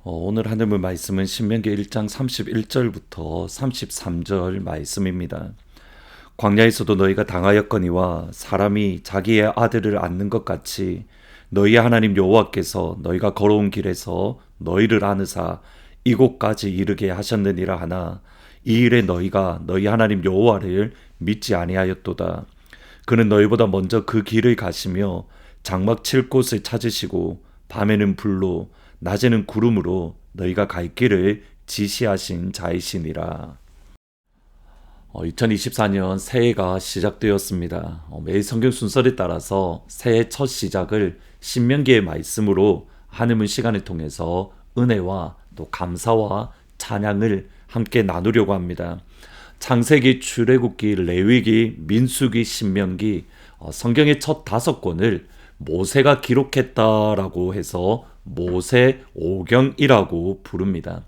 오늘 하늘 말씀은 신명기 1장 31절부터 33절 말씀입니다. 광야에서도 너희가 당하였거니와 사람이 자기의 아들을 안는 것 같이 너희의 하나님 여호와께서 너희가 걸어온 길에서 너희를 안으사 이곳까지 이르게 하셨느니라 하나 이 일에 너희가 너희 하나님 여호와를 믿지 아니하였도다. 그는 너희보다 먼저 그 길을 가시며 장막 칠 곳을 찾으시고 밤에는 불로 낮에는 구름으로 너희가 갈 길을 지시하신 자이시니라. 2024년 새해가 시작되었습니다. 매일 성경 순서에 따라서 새해 첫 시작을 신명기의 말씀으로 하늘문 시간을 통해서 은혜와 또 감사와 찬양을 함께 나누려고 합니다. 창세기, 출애굽기, 레위기, 민수기, 신명기 성경의 첫 5권을 모세가 기록했다라고 해서 모세오경이라고 부릅니다.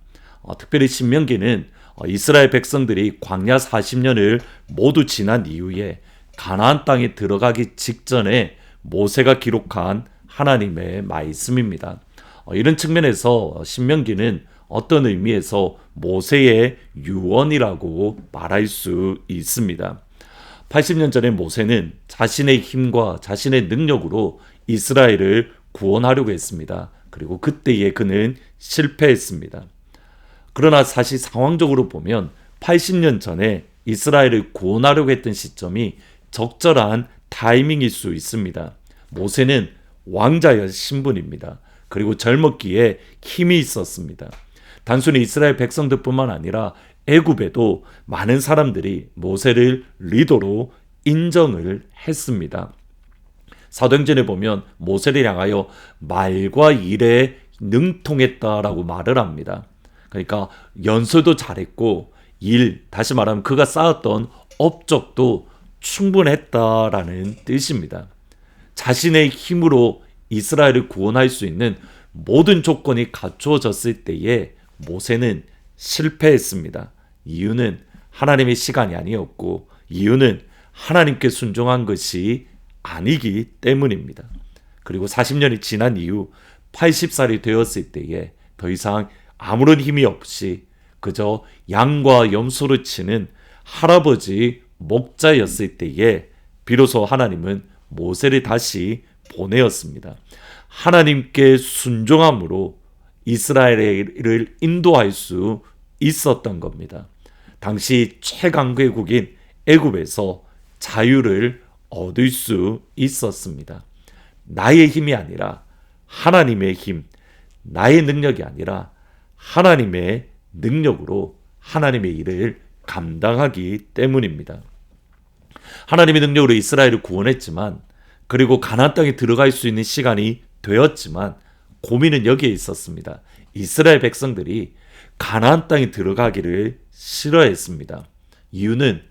특별히 신명기는 이스라엘 백성들이 광야 40년을 모두 지난 이후에 가나안 땅에 들어가기 직전에 모세가 기록한 하나님의 말씀입니다. 이런 측면에서 신명기는 어떤 의미에서 모세의 유언이라고 말할 수 있습니다. 80년 전에 모세는 자신의 힘과 자신의 능력으로 이스라엘을 구원하려고 했습니다. 그리고 그때에 그는 실패했습니다. 그러나 사실 상황적으로 보면 80년 전에 이스라엘을 구원하려고 했던 시점이 적절한 타이밍일 수 있습니다. 모세는 왕자의 신분입니다. 그리고 젊었기에 힘이 있었습니다. 단순히 이스라엘 백성들뿐만 아니라 애굽에도 많은 사람들이 모세를 리더로 인정을 했습니다. 사도행전에 보면 모세를 향하여 말과 일에 능통했다라고 말을 합니다. 그러니까 연설도 잘했고 다시 말하면 그가 쌓았던 업적도 충분했다라는 뜻입니다. 자신의 힘으로 이스라엘을 구원할 수 있는 모든 조건이 갖추어졌을 때에 모세는 실패했습니다. 이유는 하나님의 시간이 아니었고 이유는 하나님께 순종한 것이 아니기 때문입니다. 그리고 40년이 지난 이후 80살이 되었을 때에 더 이상 아무런 힘이 없이 그저 양과 염소를 치는 할아버지 목자였을 때에 비로소 하나님은 모세를 다시 보내었습니다. 하나님께 순종함으로 이스라엘을 인도할 수 있었던 겁니다. 당시 최강대국인 애굽에서 자유를 얻을 수 있었습니다. 나의 힘이 아니라 하나님의 힘, 나의 능력이 아니라 하나님의 능력으로 하나님의 일을 감당하기 때문입니다. 하나님의 능력으로 이스라엘을 구원했지만 그리고 가나안 땅에 들어갈 수 있는 시간이 되었지만 고민은 여기에 있었습니다. 이스라엘 백성들이 가나안 땅에 들어가기를 싫어했습니다. 이유는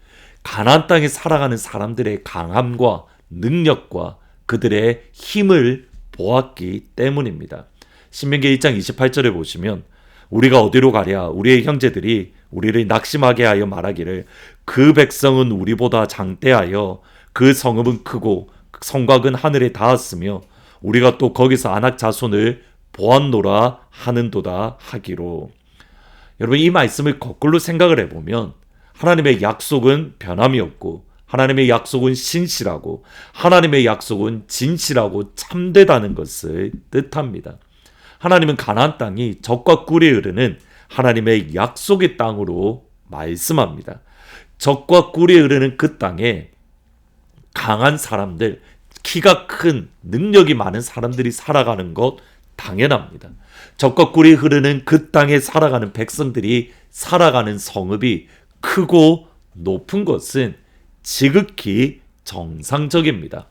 가나안 땅에 살아가는 사람들의 강함과 능력과 그들의 힘을 보았기 때문입니다. 신명기 1장 28절에 보시면 우리가 어디로 가랴 우리의 형제들이 우리를 낙심하게 하여 말하기를 그 백성은 우리보다 장대하여 그 성읍은 크고 성곽은 하늘에 닿았으며 우리가 또 거기서 아낙 자손을 보았노라 하는도다 하기로. 여러분 이 말씀을 거꾸로 생각을 해보면 하나님의 약속은 변함이 없고 하나님의 약속은 신실하고 하나님의 약속은 진실하고 참되다는 것을 뜻합니다. 하나님은 가나안 땅이 젖과 꿀이 흐르는 하나님의 약속의 땅으로 말씀합니다. 젖과 꿀이 흐르는 그 땅에 강한 사람들, 키가 큰 능력이 많은 사람들이 살아가는 것 당연합니다. 젖과 꿀이 흐르는 그 땅에 살아가는 백성들이 살아가는 성읍이 크고 높은 것은 지극히 정상적입니다.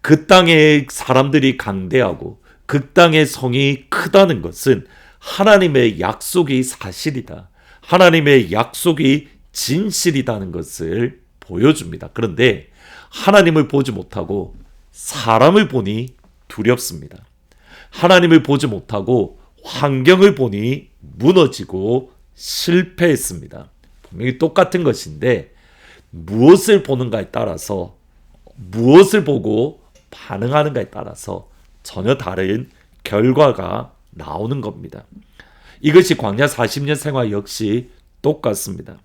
그 땅의 사람들이 강대하고 그 땅의 성이 크다는 것은 하나님의 약속이 사실이다. 하나님의 약속이 진실이라는 것을 보여줍니다. 그런데 하나님을 보지 못하고 사람을 보니 두렵습니다. 하나님을 보지 못하고 환경을 보니 무너지고 실패했습니다. 분명히 똑같은 것인데 무엇을 보는가에 따라서 무엇을 보고 반응하는가에 따라서 전혀 다른 결과가 나오는 겁니다. 이것이 광야 40년 생활 역시 똑같습니다.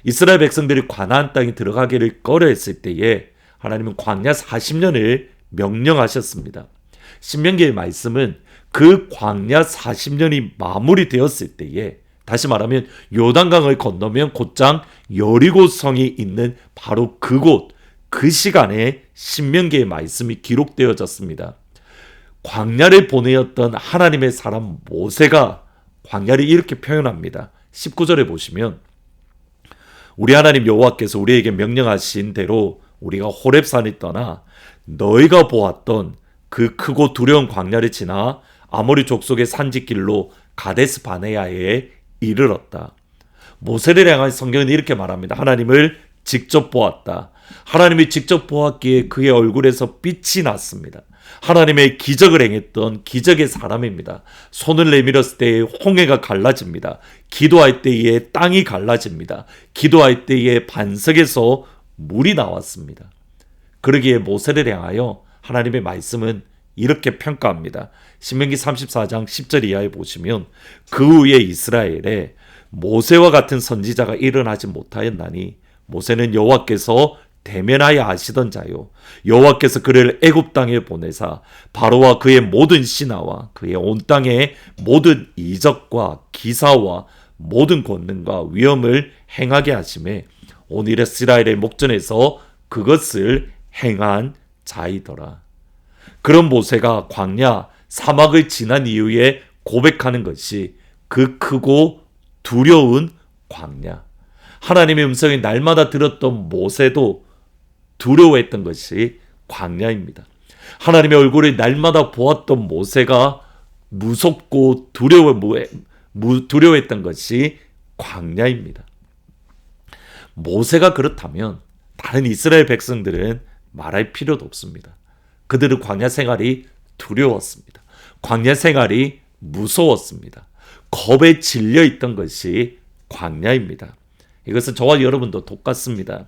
이스라엘 백성들이 가나안 땅에 들어가기를 꺼려했을 때에 하나님은 광야 40년을 명령하셨습니다. 신명기의 말씀은 그 광야 40년이 마무리되었을 때에, 다시 말하면 요단강을 건너면 곧장 여리고성이 있는 바로 그곳, 그 시간에 신명기의 말씀이 기록되어졌습니다. 광야를 보내었던 하나님의 사람 모세가 광야를 이렇게 표현합니다. 19절에 보시면 우리 하나님 여호와께서 우리에게 명령하신 대로 우리가 호렙산을 떠나 너희가 보았던 그 크고 두려운 광야를 지나 아모리 족속의 산지길로 가데스 바네아에 이르렀다. 모세를 향한 성경은 이렇게 말합니다. 하나님을 직접 보았다. 하나님이 직접 보았기에 그의 얼굴에서 빛이 났습니다. 하나님의 기적을 행했던 기적의 사람입니다. 손을 내밀었을 때에 홍해가 갈라집니다. 기도할 때에 땅이 갈라집니다. 기도할 때에 반석에서 물이 나왔습니다. 그러기에 모세를 향하여 하나님의 말씀은 이렇게 평가합니다. 신명기 34장 10절 이하에 보시면 그 후에 이스라엘에 모세와 같은 선지자가 일어나지 못하였나니 모세는 여호와께서 대면하여 아시던 자요 여호와께서 그를 애굽 땅에 보내사 바로와 그의 모든 신하와 그의 온 땅의 모든 이적과 기사와 모든 권능과 위엄을 행하게 하심에 온 이스라엘의 목전에서 그것을 행한 자이더라. 그런 모세가 광야 사막을 지난 이후에 고백하는 것이 그 크고 두려운 광야. 하나님의 음성이 날마다 들었던 모세도 두려워했던 것이 광야입니다. 하나님의 얼굴을 날마다 보았던 모세가 무섭고 두려워했던 것이 광야입니다. 모세가 그렇다면 다른 이스라엘 백성들은 말할 필요도 없습니다. 그들은 광야 생활이 두려웠습니다. 광야 생활이 무서웠습니다. 겁에 질려 있던 것이 광야입니다. 이것은 저와 여러분도 똑같습니다.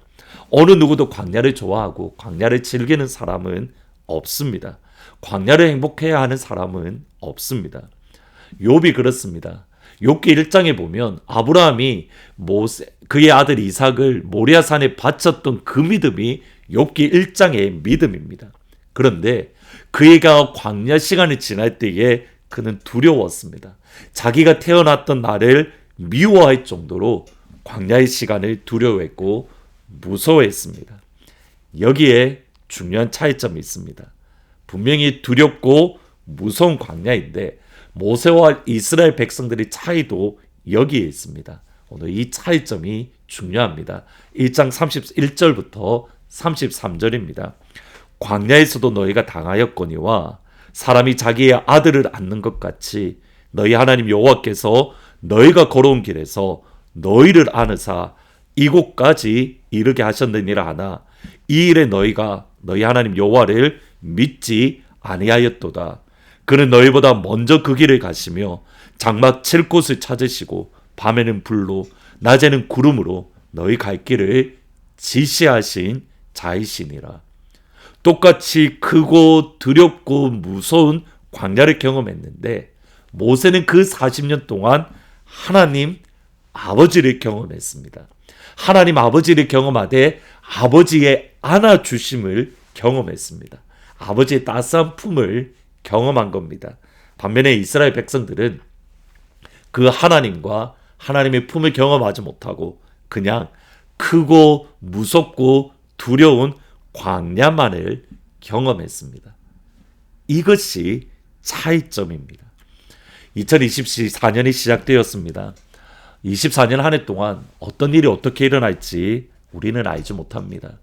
어느 누구도 광야를 좋아하고 광야를 즐기는 사람은 없습니다. 광야를 행복해야 하는 사람은 없습니다. 욥이 그렇습니다. 욥기 1장에 보면 아브라함이 그의 아들 이삭을 모리아산에 바쳤던 그 믿음이 욥기 1장의 믿음입니다. 그런데 그가 광야 시간이 지날 때에 그는 두려웠습니다. 자기가 태어났던 날을 미워할 정도로 광야의 시간을 두려워했고 무서워했습니다. 여기에 중요한 차이점이 있습니다. 분명히 두렵고 무서운 광야인데 모세와 이스라엘 백성들의 차이도 여기에 있습니다. 오늘 이 차이점이 중요합니다. 1장 31절부터 33절입니다. 광야에서도 너희가 당하였거니와 사람이 자기의 아들을 안는 것 같이 너희 하나님 여호와께서 너희가 걸어온 길에서 너희를 안으사 이곳까지 이르게 하셨느니라 하나 이 일에 너희가 너희 하나님 여호와를 믿지 아니하였도다. 그는 너희보다 먼저 그 길을 가시며 장막 칠 곳을 찾으시고 밤에는 불로 낮에는 구름으로 너희 갈 길을 지시하신 자이시니라. 똑같이 크고 두렵고 무서운 광야를 경험했는데 모세는 그 40년 동안 하나님 아버지를 경험했습니다. 하나님 아버지를 경험하되 아버지의 안아주심을 경험했습니다. 아버지의 따스한 품을 경험한 겁니다. 반면에 이스라엘 백성들은 그 하나님과 하나님의 품을 경험하지 못하고 그냥 크고 무섭고 두려운 광야만을 경험했습니다. 이것이 차이점입니다. 2024년이 시작되었습니다. 24년 한 해 동안 어떤 일이 어떻게 일어날지 우리는 알지 못합니다.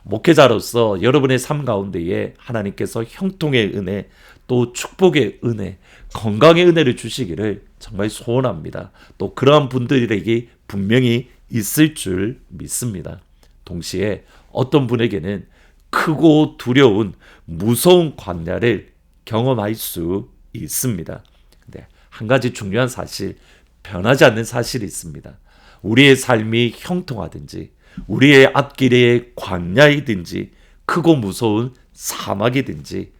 목회자로서 여러분의 삶 가운데에 하나님께서 형통의 은혜, 또 축복의 은혜, 건강의 은혜를 주시기를 정말 소원합니다. 또 그러한 분들에게 분명히 있을 줄 믿습니다. 동시에 어떤 분에게는 크고 두려운 무서운 광야를 경험할 수 있습니다. 근데 한 가지 중요한 사실, 변하지 않는 사실이 있습니다. 우리의 삶이 형통하든지 우리의 앞길의 광야이든지 크고 무서운 사막이든지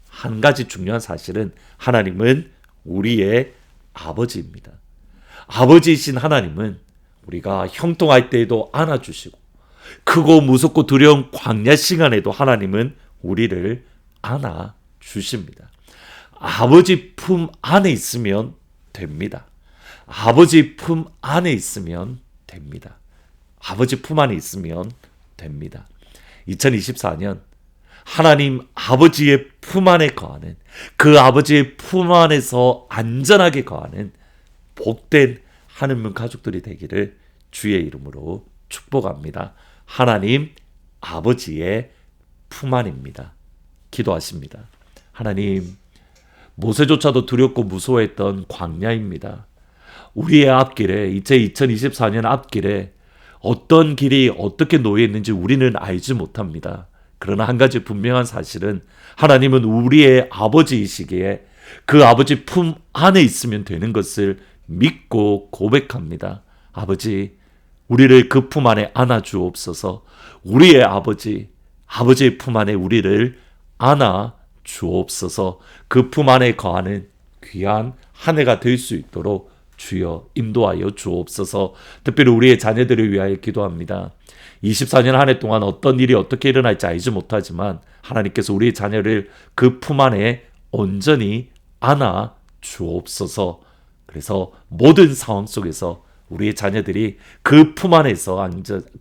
한 가지 중요한 사실은 하나님은 우리의 아버지입니다. 아버지이신 하나님은 우리가 형통할 때에도 안아주시고 크고 무섭고 두려운 광야 시간에도 하나님은 우리를 안아주십니다. 아버지 품 안에 있으면 됩니다. 아버지 품 안에 있으면 됩니다. 아버지 품 안에 있으면 됩니다. 2024년 하나님 아버지의 품 안에 거하는, 그 아버지의 품 안에서 안전하게 거하는 복된 하늘문 가족들이 되기를 주의 이름으로 축복합니다. 하나님 아버지의 품 안입니다. 기도하십니다. 하나님, 모세조차도 두렵고 무서워했던 광야입니다. 우리의 앞길에, 이제 2024년 앞길에 어떤 길이 어떻게 놓여 있는지 우리는 알지 못합니다. 그러나 한 가지 분명한 사실은 하나님은 우리의 아버지이시기에 그 아버지 품 안에 있으면 되는 것을 믿고 고백합니다. 아버지, 우리를 그 품 안에 안아주옵소서. 우리의 아버지, 아버지의 품 안에 우리를 안아주옵소서. 그 품 안에 거하는 귀한 한 해가 될 수 있도록 주여 인도하여 주옵소서. 특별히 우리의 자녀들을 위하여 기도합니다. 24년 한 해 동안 어떤 일이 어떻게 일어날지 알지 못하지만 하나님께서 우리의 자녀를 그 품 안에 온전히 안아 주옵소서. 그래서 모든 상황 속에서 우리의 자녀들이 그 품 안에서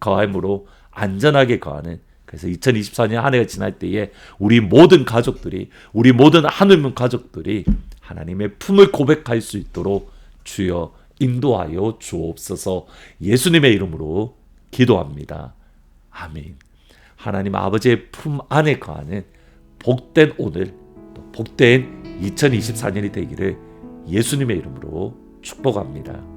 거함으로 안전하게 거하는, 그래서 2024년 한 해가 지날 때에 우리 모든 가족들이, 우리 모든 하늘문 가족들이 하나님의 품을 고백할 수 있도록 주여 인도하여 주옵소서. 예수님의 이름으로 기도합니다. 아멘. 하나님 아버지의 품 안에 거하는 복된 오늘, 또 복된 2024년이 되기를 예수님의 이름으로 축복합니다.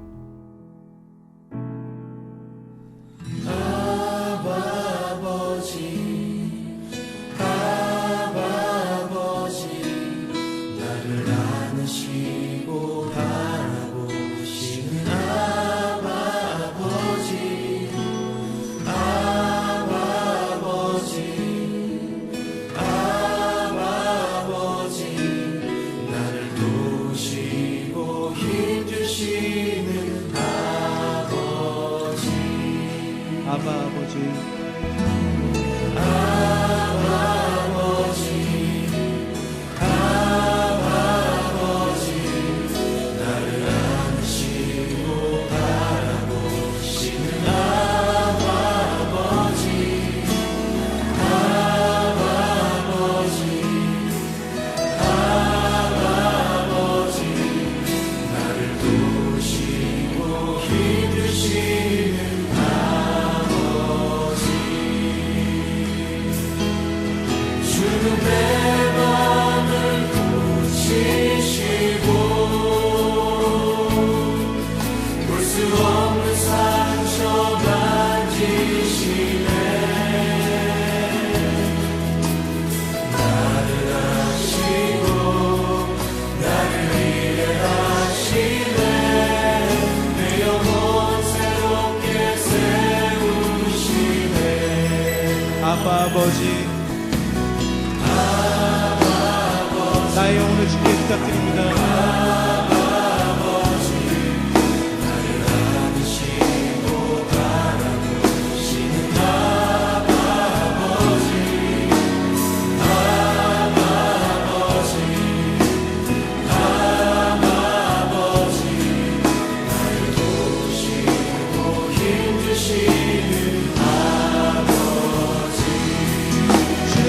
아버지, 나의 영혼을 주께 부탁드립니다.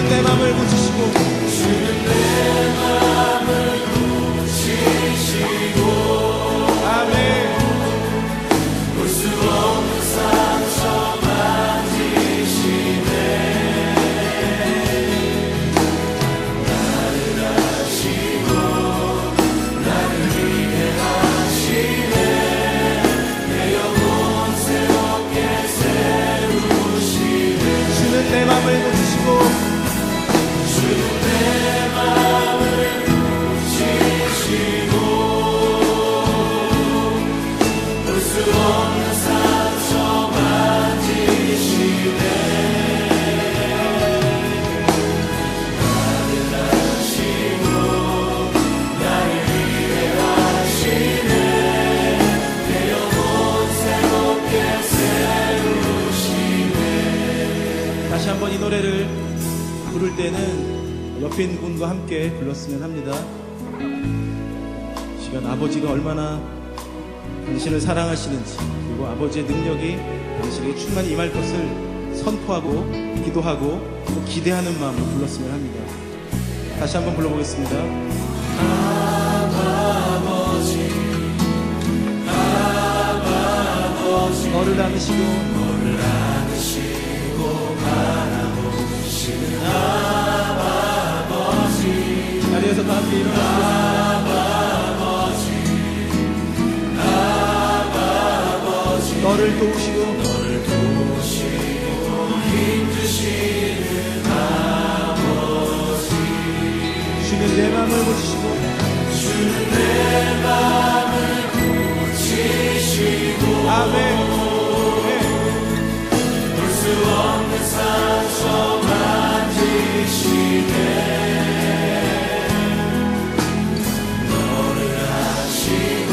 내 맘을 고치시고, 주는 내 맘을 고치시고, 아멘. 볼 수 없는 상처 만지시네. 나를 아시고 나를 위해 하시네. 내 영혼 새롭게 세우시네. 주는 내 맘을 고치시고, 내 맘을 다시 한번 이 노래를 부를 때는 옆에 있는 분과 함께 불렀으면 합니다. 시간 아버지가 얼마나 당신을 사랑하시는지, 그리고 아버지의 능력이 당신에게 충만히 임할 것을 선포하고 기도하고 또 기대하는 마음으로 불렀으면 합니다. 다시 한번 불러보겠습니다. 너를 안으시고 바라보시는 아버지, 자리에서 다 함께 일어나시고 너를 도우시고 힘주시는 아버지, 주는 내 마음을 고치시고 주는 내 마음을 고치시고 아멘. 볼 수 없는 상처 만지시네. 너를 아시고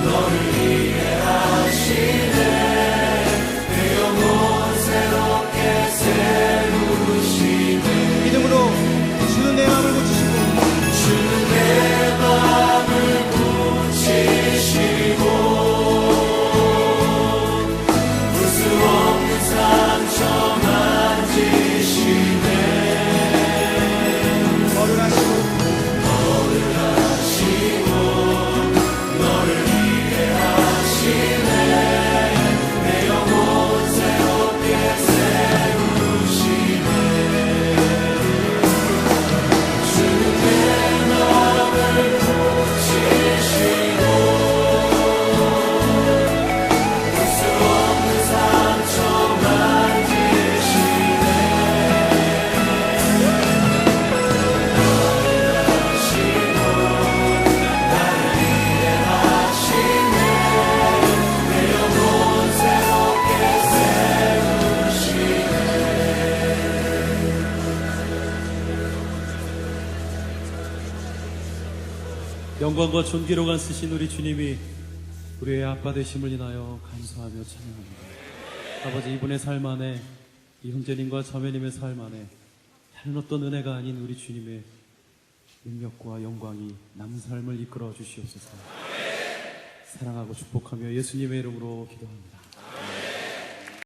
너를 이해하시네. 내 영혼 새롭게 세우시네. 믿음으로 주는 내 마음을 고치시고 주는 내 마음을 고치시고 볼 수 없는 상처 만지시네. 너를 아시고 너를 이해하시네. 내 영혼 새롭게 세우시네. 주는 내 마음을 고치시고 볼 수 없는 상처 만지시네. 영광과 존귀로만 쓰신 우리 주님이 우리의 아빠 되심을 인하여 감사하며 찬양합니다. 아버지, 이분의 삶 안에, 이 형제님과 자매님의 삶 안에 다른 어떤 은혜가 아닌 우리 주님의 능력과 영광이 남은 삶을 이끌어 주시옵소서. 사랑하고 축복하며 예수님의 이름으로 기도합니다.